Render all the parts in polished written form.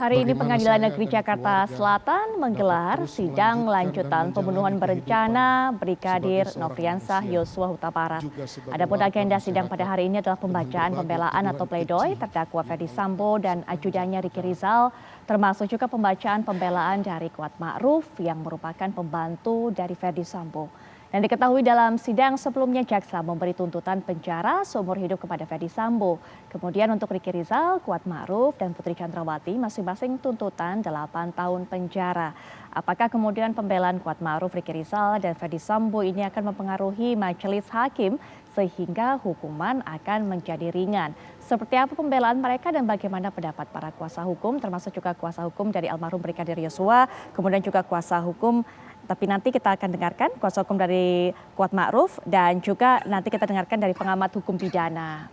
Hari ini Bagaimana Pengadilan saya Negeri dan Jakarta keluarga Selatan dapat menggelar terus sidang melanjutkan dan lanjutan pembunuhan menjalani berencana kehidupan Brigadir sebagai seorang Nofriansah manusia, Yosua Huta Barat. juga sebagai Adapun warga agenda sidang pada masyarakat, hari ini adalah dengan pembacaan berbagai pembelaan atau tuduhan pledoi keji terdakwa yang Ferdi Sambo dilontarkan dan sepanjang ajudannya Riki hari. Rizal, termasuk juga pembacaan pembelaan dari Kuat Ma'ruf yang merupakan pembantu dari Ferdi Sambo. Dan diketahui dalam sidang sebelumnya jaksa memberi tuntutan penjara seumur hidup kepada Ferdi Sambo. Kemudian untuk Riki Rizal, Kuat Ma'ruf, dan Putri Chandrawati masing-masing tuntutan 8 tahun penjara. Apakah kemudian pembelaan Kuat Ma'ruf, Riki Rizal, dan Ferdi Sambo ini akan mempengaruhi majelis hakim sehingga hukuman akan menjadi ringan? Seperti apa pembelaan mereka dan bagaimana pendapat para kuasa hukum, termasuk juga kuasa hukum dari almarhum Brigadir Yosua, kemudian juga kuasa hukum. Tapi nanti kita akan dengarkan kuasa hukum dari Kuat Ma'ruf dan juga nanti kita dengarkan dari pengamat hukum pidana.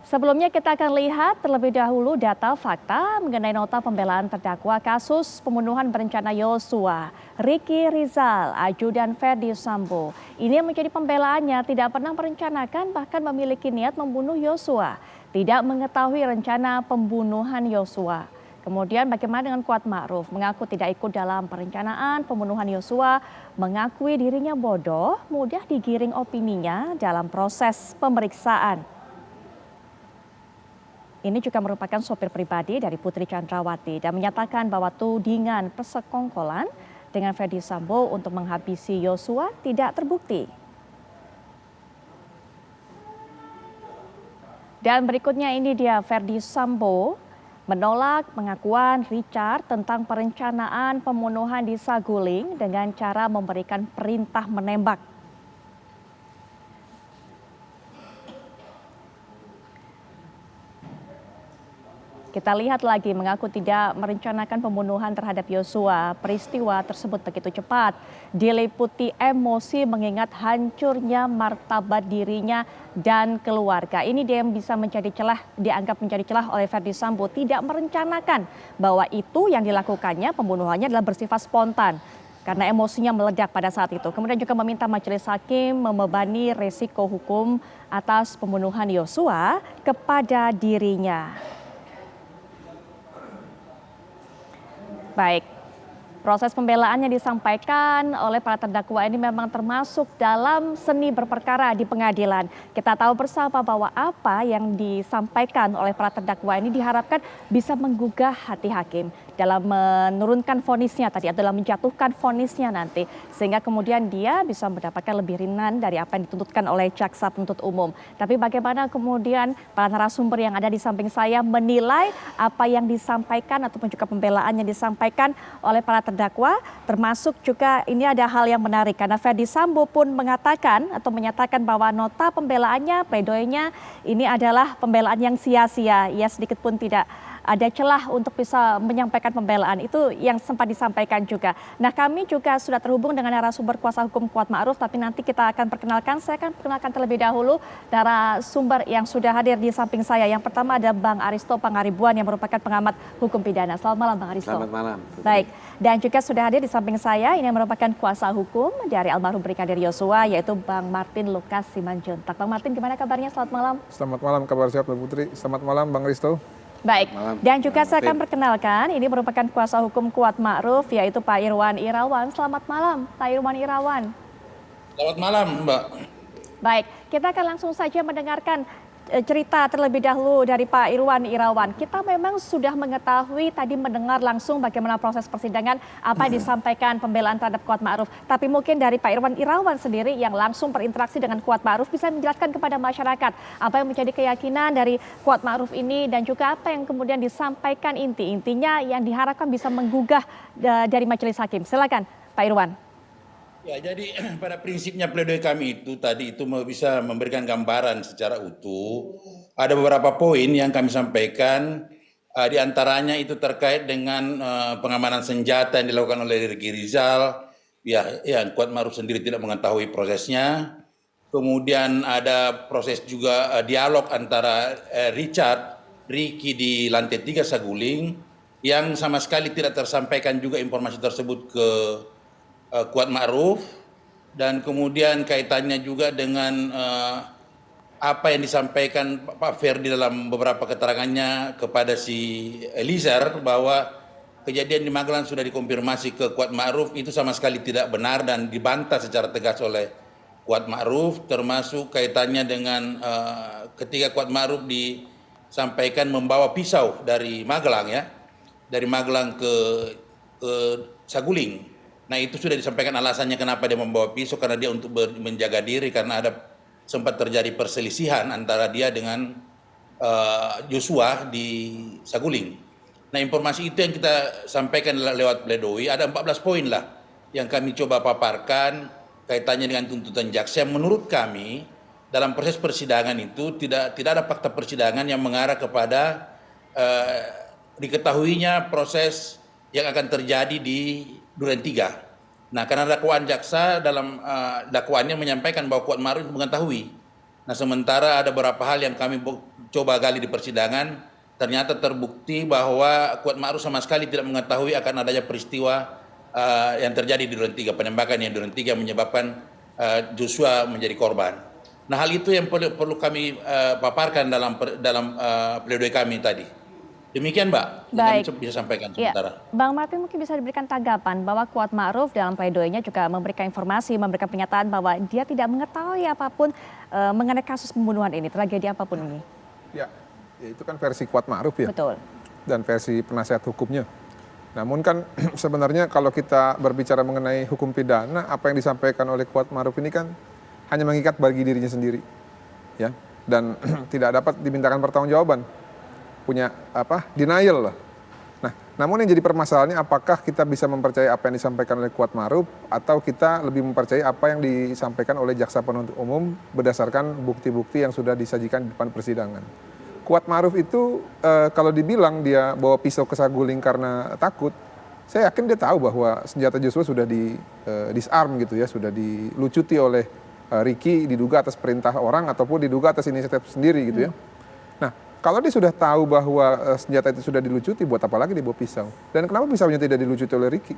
Sebelumnya kita akan lihat terlebih dahulu data fakta mengenai nota pembelaan terdakwa kasus pembunuhan berencana Yosua, Riki Rizal, ajudan Ferdi Sambo. Ini yang menjadi pembelaannya tidak pernah merencanakan bahkan memiliki niat membunuh Yosua, tidak mengetahui rencana pembunuhan Yosua. Kemudian bagaimana dengan Kuat Ma'ruf, mengaku tidak ikut dalam perencanaan pembunuhan Yosua, mengakui dirinya bodoh, mudah digiring opininya dalam proses pemeriksaan. Ini juga merupakan sopir pribadi dari Putri Chandrawati dan menyatakan bahwa tudingan persekongkolan dengan Ferdi Sambo untuk menghabisi Yosua tidak terbukti. Dan berikutnya ini dia Ferdi Sambo menolak pengakuan Richard tentang perencanaan pembunuhan di Saguling dengan cara memberikan perintah menembak. Kita lihat lagi mengaku tidak merencanakan pembunuhan terhadap Yosua. Peristiwa tersebut begitu cepat, diliputi emosi mengingat hancurnya martabat dirinya dan keluarga. Ini dia yang bisa menjadi celah, dianggap menjadi celah oleh Ferdi Sambo. Tidak merencanakan bahwa itu yang dilakukannya, pembunuhannya adalah bersifat spontan. Karena emosinya meledak pada saat itu. Kemudian juga meminta majelis hakim membebani resiko hukum atas pembunuhan Yosua kepada dirinya. Baik, proses pembelaannya disampaikan oleh para terdakwa ini memang termasuk dalam seni berperkara di pengadilan. Kita tahu bersama bahwa apa yang disampaikan oleh para terdakwa ini diharapkan bisa menggugah hati hakim dalam menurunkan vonisnya tadi atau dalam menjatuhkan vonisnya nanti. Sehingga kemudian dia bisa mendapatkan lebih ringan dari apa yang dituntutkan oleh jaksa penuntut umum. Tapi bagaimana kemudian para narasumber yang ada di samping saya menilai apa yang disampaikan ataupun juga pembelaan yang disampaikan oleh para terdakwa, termasuk juga ini ada hal yang menarik karena Ferdi Sambo pun mengatakan atau menyatakan bahwa nota pembelaannya, pledoinya ini adalah pembelaan yang sia-sia. Ia sedikit pun tidak ada celah untuk bisa menyampaikan pembelaan. Itu yang sempat disampaikan juga. Nah, kami juga sudah terhubung dengan narasumber kuasa hukum Kuat Ma'ruf, tapi nanti kita akan perkenalkan. Saya akan perkenalkan terlebih dahulu narasumber yang sudah hadir di samping saya. Yang pertama ada Bang Aristo Pangaribuan yang merupakan pengamat hukum pidana. Selamat malam Bang Aristo. Selamat malam. Baik, dan juga sudah hadir di samping saya ini yang merupakan kuasa hukum dari almarhum Brigadir Yosua, yaitu Bang Martin Lukas Simanjuntak. Bang Martin, gimana kabarnya? Selamat malam. Selamat malam, kabar sehat Mbak Putri. Selamat malam Bang Risto. Baik, dan juga saya akan perkenalkan, ini merupakan kuasa hukum Kuat Ma'ruf, yaitu Pak Irwan Irawan. Selamat malam, Pak Irwan Irawan. Selamat malam, Mbak. Baik, kita akan langsung saja mendengarkan cerita terlebih dahulu dari Pak Irwan Irawan. Kita memang sudah mengetahui tadi mendengar langsung bagaimana proses persidangan, apa yang disampaikan pembelaan terhadap Kuat Ma'ruf. Tapi mungkin dari Pak Irwan Irawan sendiri yang langsung berinteraksi dengan Kuat Ma'ruf bisa menjelaskan kepada masyarakat apa yang menjadi keyakinan dari Kuat Ma'ruf ini dan juga apa yang kemudian disampaikan intinya yang diharapkan bisa menggugah dari majelis hakim. Silakan Pak Irwan. Ya, jadi pada prinsipnya pledoi kami itu tadi itu bisa memberikan gambaran secara utuh. Ada beberapa poin yang kami sampaikan, di antaranya itu terkait dengan pengamanan senjata yang dilakukan oleh Riki Rizal. Ya, Kuat Ma'ruf sendiri tidak mengetahui prosesnya. Kemudian ada proses juga dialog antara Richard, Riki di lantai 3 Saguling, yang sama sekali tidak tersampaikan juga informasi tersebut ke Kuat Ma'ruf, dan kemudian kaitannya juga dengan apa yang disampaikan Pak Ferdi dalam beberapa keterangannya kepada si Elizar bahwa kejadian di Magelang sudah dikonfirmasi ke Kuat Ma'ruf itu sama sekali tidak benar dan dibantah secara tegas oleh Kuat Ma'ruf, termasuk kaitannya dengan ketika Kuat Ma'ruf disampaikan membawa pisau dari Magelang ya, dari Magelang ke Saguling. Nah itu sudah disampaikan alasannya kenapa dia membawa pisau, karena dia untuk menjaga diri karena sempat terjadi perselisihan antara dia dengan Joshua di Saguling. Nah informasi itu yang kita sampaikan lewat pledoi, ada 14 poin lah yang kami coba paparkan kaitannya dengan tuntutan jaksa. Menurut kami dalam proses persidangan itu tidak ada fakta persidangan yang mengarah kepada diketahuinya proses yang akan terjadi di Duren 3. Nah, karena dakwaan jaksa dalam dakwaannya menyampaikan bahwa Kuat Ma'ruf mengetahui. Nah, sementara ada beberapa hal yang kami coba gali di persidangan, ternyata terbukti bahwa Kuat Ma'ruf sama sekali tidak mengetahui akan adanya peristiwa yang terjadi di Duren 3, penembakan yang Duren 3 menyebabkan Joshua menjadi korban. Nah, hal itu yang perlu kami paparkan dalam pledoi kami tadi. Demikian Mbak, Baik. yang kami bisa sampaikan Ya, sementara. Bang Martin mungkin bisa diberikan tanggapan bahwa Kuat Ma'ruf dalam pledoinya juga memberikan informasi, memberikan pernyataan bahwa dia tidak mengetahui apapun mengenai kasus pembunuhan ini, tragedi apapun ini. Ya, itu kan versi Kuat Ma'ruf ya. Betul. Dan versi penasihat hukumnya. Namun kan sebenarnya kalau kita berbicara mengenai hukum pidana, apa yang disampaikan oleh Kuat Ma'ruf ini kan hanya mengikat bagi dirinya sendiri, ya, dan tidak dapat dimintakan pertanggungjawaban, punya denial lah. Nah, namun yang jadi permasalahannya apakah kita bisa mempercayai apa yang disampaikan oleh Kuat Ma'ruf atau kita lebih mempercayai apa yang disampaikan oleh jaksa penuntut umum berdasarkan bukti-bukti yang sudah disajikan di depan persidangan. Kuat Ma'ruf itu kalau dibilang dia bawa pisau ke Saguling karena takut, saya yakin dia tahu bahwa senjata Joshua sudah disarm gitu ya, sudah dilucuti oleh Ricky, diduga atas perintah orang ataupun diduga atas inisiatif sendiri gitu ya. Nah, kalau dia sudah tahu bahwa senjata itu sudah dilucuti, buat apa lagi dia bawa pisau? Dan kenapa pisaunya tidak dilucuti oleh Ricky?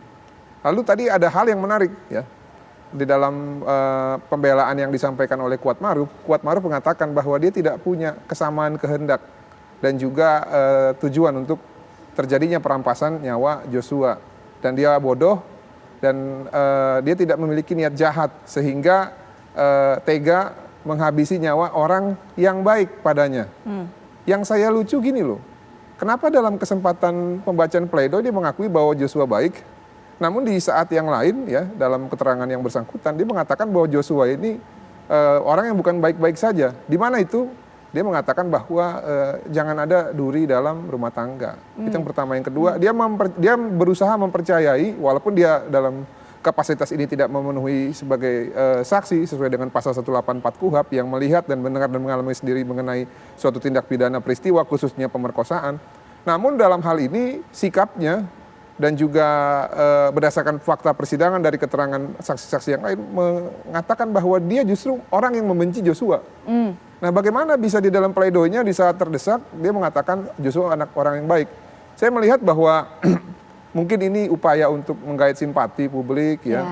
Lalu tadi ada hal yang menarik ya. Di dalam pembelaan yang disampaikan oleh Kuat Ma'ruf mengatakan bahwa dia tidak punya kesamaan kehendak dan juga tujuan untuk terjadinya perampasan nyawa Joshua. Dan dia bodoh dan dia tidak memiliki niat jahat sehingga tega menghabisi nyawa orang yang baik padanya. Yang saya lucu gini loh, kenapa dalam kesempatan pembacaan pledoi dia mengakui bahwa Joshua baik, namun di saat yang lain ya dalam keterangan yang bersangkutan dia mengatakan bahwa Joshua ini orang yang bukan baik-baik saja. Di mana itu? Dia mengatakan bahwa jangan ada duri dalam rumah tangga. Itu yang pertama. Yang kedua, dia berusaha mempercayai walaupun dia dalam kapasitas ini tidak memenuhi sebagai saksi sesuai dengan pasal 184 KUHP yang melihat dan mendengar dan mengalami sendiri mengenai suatu tindak pidana peristiwa khususnya pemerkosaan. Namun dalam hal ini sikapnya dan juga berdasarkan fakta persidangan dari keterangan saksi-saksi yang lain mengatakan bahwa dia justru orang yang membenci Joshua. Nah, bagaimana bisa di dalam pledoinya di saat terdesak dia mengatakan Joshua anak orang yang baik. Saya melihat bahwa mungkin ini upaya untuk menggait simpati publik ya.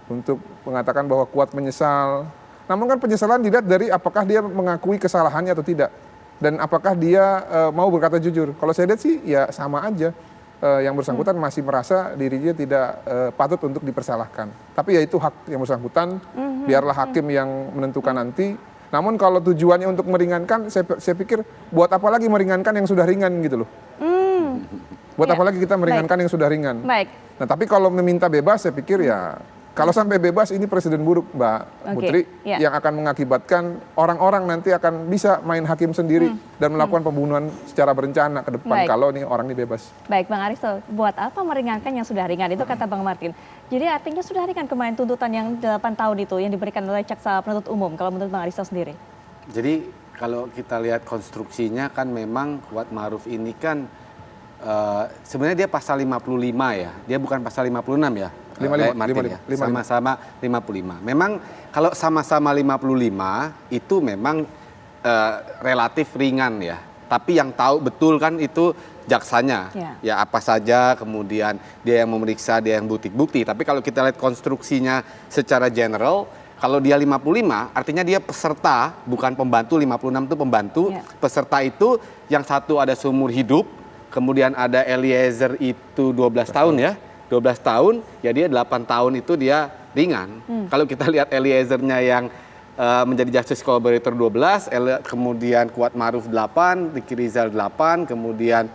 Untuk mengatakan bahwa Kuat menyesal. Namun kan penyesalan dilihat dari apakah dia mengakui kesalahannya atau tidak. Dan apakah dia mau berkata jujur. Kalau saya lihat sih ya sama aja. Yang bersangkutan masih merasa dirinya tidak patut untuk dipersalahkan. Tapi ya itu hak yang bersangkutan. Biarlah hakim yang menentukan nanti. Namun kalau tujuannya untuk meringankan, saya pikir buat apa lagi meringankan yang sudah ringan gitu loh. Buat apa lagi kita meringankan yang sudah ringan. Nah, tapi kalau meminta bebas, saya pikir ya kalau sampai bebas ini presiden buruk, Mbak Putri, yang akan mengakibatkan orang-orang nanti akan bisa main hakim sendiri dan melakukan pembunuhan secara berencana ke depan kalau nih orang ini bebas. Baik, Bang Aristo, buat apa meringankan yang sudah ringan? Itu kata Bang Martin. Jadi artinya sudah ringan kemarin tuntutan yang 8 tahun itu yang diberikan oleh jaksa penuntut umum, kalau menurut Bang Aristo sendiri. Jadi kalau kita lihat konstruksinya kan memang Kuat Ma'ruf ini kan sebenarnya dia pasal 55 ya, dia bukan pasal 56 ya. 55. Sama-sama 55. Memang kalau sama-sama 55 itu memang relatif ringan ya. Tapi yang tahu betul kan itu jaksanya. Ya apa saja, kemudian dia yang memeriksa, dia yang bukti-bukti. Tapi kalau kita lihat konstruksinya secara general, Kalau dia 55, artinya dia peserta, bukan pembantu. 56 itu pembantu. Peserta itu yang satu ada seumur hidup, kemudian ada Eliezer itu 12 tahun ya. 12 tahun, ya dia 8 tahun itu dia ringan. Kalau kita lihat Eliezernya yang menjadi justice collaborator 12, kemudian Kuat Maruf 8, Ricky Rizal 8, kemudian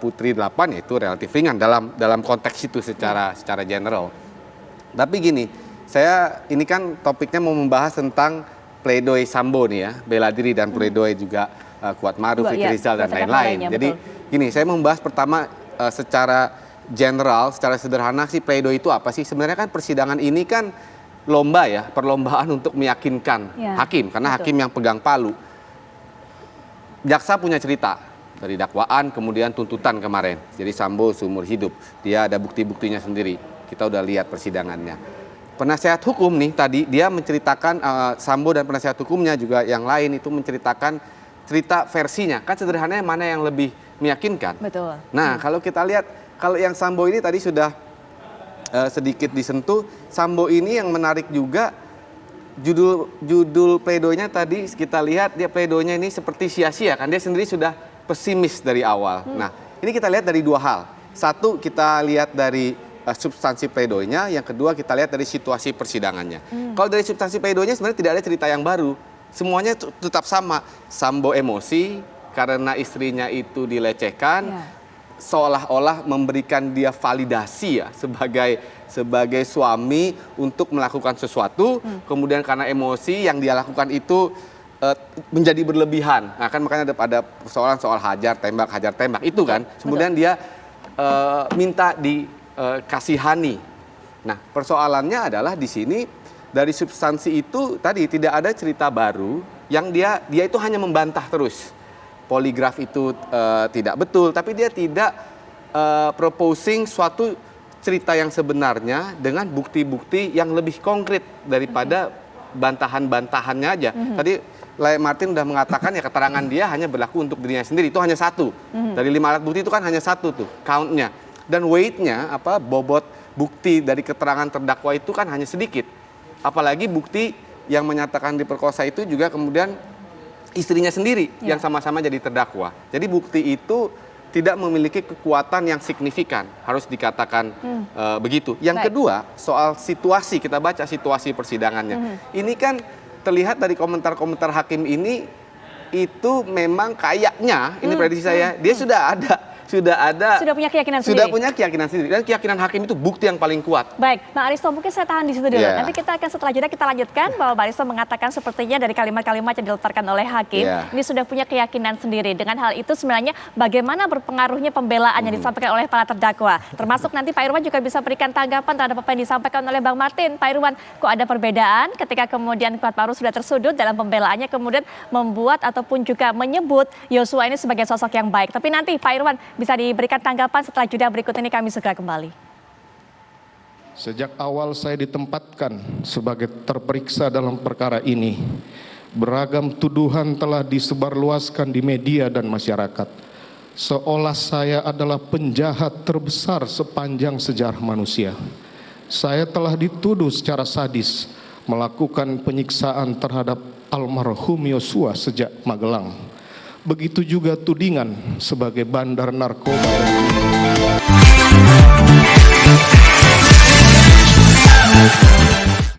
Putri 8, ya itu relatif ringan dalam konteks itu secara general. Tapi gini, saya ini kan topiknya mau membahas tentang pledoi Sambo nih ya, bela diri dan pledoi juga Kuat Maruf, Ricky Rizal dan lain-lain. Jadi gini, saya membahas pertama secara general, secara sederhana sih pledoi itu apa sih? Sebenarnya kan persidangan ini kan lomba ya, perlombaan untuk meyakinkan hakim, karena hakim yang pegang palu. Jaksa punya cerita dari dakwaan, kemudian tuntutan kemarin. Jadi Sambo seumur hidup, dia ada bukti-buktinya sendiri. Kita udah lihat persidangannya. Penasehat hukum nih tadi dia menceritakan Sambo dan penasehat hukumnya juga yang lain itu menceritakan cerita versinya. Kan sederhananya mana yang lebih meyakinkan. Betul. Nah, kalau kita lihat kalau yang Sambo ini tadi sudah sedikit disentuh, Sambo ini yang menarik juga judul pledoinya tadi kita lihat dia pledoinya ini seperti sia-sia kan, dia sendiri sudah pesimis dari awal. Nah, ini kita lihat dari dua hal. Satu, kita lihat dari substansi pledoinya, yang kedua kita lihat dari situasi persidangannya. Kalau dari substansi pledoinya sebenarnya tidak ada cerita yang baru. Semuanya tetap sama. Sambo emosi karena istrinya itu dilecehkan, seolah-olah memberikan dia validasi ya sebagai suami untuk melakukan sesuatu, kemudian karena emosi yang dia lakukan itu menjadi berlebihan. Nah, kan makanya ada persoalan soal hajar tembak itu kan. Kemudian dia minta kasihani. Nah, persoalannya adalah di sini dari substansi itu tadi tidak ada cerita baru yang dia itu hanya membantah terus. Poligraf itu tidak betul, tapi dia tidak proposing suatu cerita yang sebenarnya dengan bukti-bukti yang lebih konkret daripada bantahan-bantahannya aja. Tadi Lai Martin udah mengatakan ya keterangan dia hanya berlaku untuk dirinya sendiri, itu hanya satu. Dari 5 alat bukti itu kan hanya satu tuh countnya. Dan weight-nya, bobot bukti dari keterangan terdakwa itu kan hanya sedikit. Apalagi bukti yang menyatakan diperkosa itu juga kemudian istrinya sendiri yang sama-sama jadi terdakwa. Jadi bukti itu tidak memiliki kekuatan yang signifikan, harus dikatakan begitu. Yang kedua, soal situasi, kita baca situasi persidangannya. Ini kan terlihat dari komentar-komentar hakim ini, itu memang kayaknya, ini prediksi saya, dia sudah punya keyakinan sendiri. Dan keyakinan hakim itu bukti yang paling kuat. Baik, Bang Aristo, mungkin saya tahan di situ dulu. Nanti kita akan setelah jeda kita lanjutkan bahwa Bang Aristo mengatakan sepertinya dari kalimat-kalimat yang dilontarkan oleh hakim ini sudah punya keyakinan sendiri. Dengan hal itu sebenarnya bagaimana berpengaruhnya pembelaan yang disampaikan oleh para terdakwa. Termasuk nanti Pak Irwan juga bisa berikan tanggapan terhadap apa yang disampaikan oleh Bang Martin. Pak Irwan, kok ada perbedaan ketika kemudian Kuat Maruf sudah tersudut dalam pembelaannya kemudian membuat ataupun juga menyebut Yosua ini sebagai sosok yang baik. Tapi nanti Pak Irwan bisa diberikan tanggapan setelah jeda berikut ini, kami segera kembali. Sejak awal saya ditempatkan sebagai terperiksa dalam perkara ini, beragam tuduhan telah disebarluaskan di media dan masyarakat. Seolah saya adalah penjahat terbesar sepanjang sejarah manusia. Saya telah dituduh secara sadis melakukan penyiksaan terhadap almarhum Yosua sejak Magelang. Begitu juga tudingan sebagai bandar narkoba.